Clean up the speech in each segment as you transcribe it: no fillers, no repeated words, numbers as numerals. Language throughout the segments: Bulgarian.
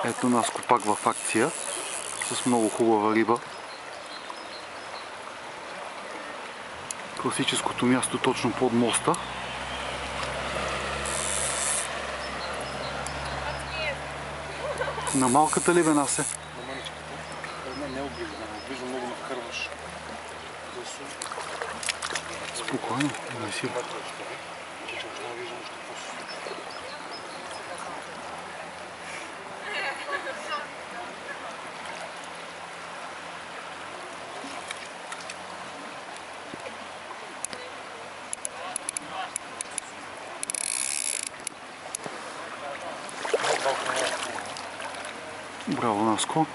Ето нас копак в акция с много хубава риба. Класическото място точно под моста. На малката ли бе се? На маничката. Не облиза, облиза много навкърваш. Спокойно, не си. Браво, Наско.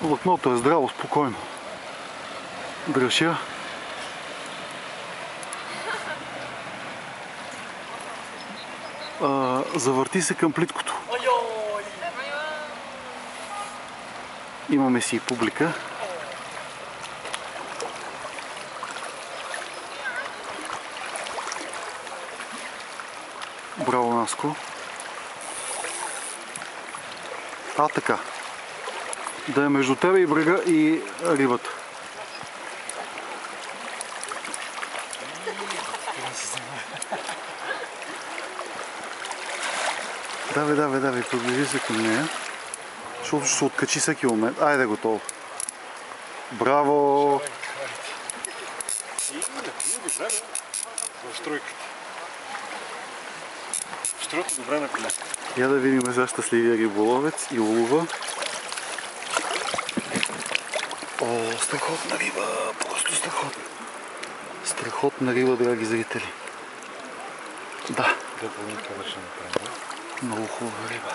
Влакното е здраво, спокойно. Дръж я. Завърти се към плиткото. Имаме си и публика. Браво, Наско. Така. Да е между тебе и брега и рибата. Давай, приближи се към нея, защото ще се откачи всеки момент. Айде, готово. Браво! В стройката. Стройката добре напиля. Я да видим за щастливия риболовец и улова. О, страхотна риба! Просто страхотна! Страхотна риба, драги зрители. Да. Допълнително ще направим. Много хубава риба.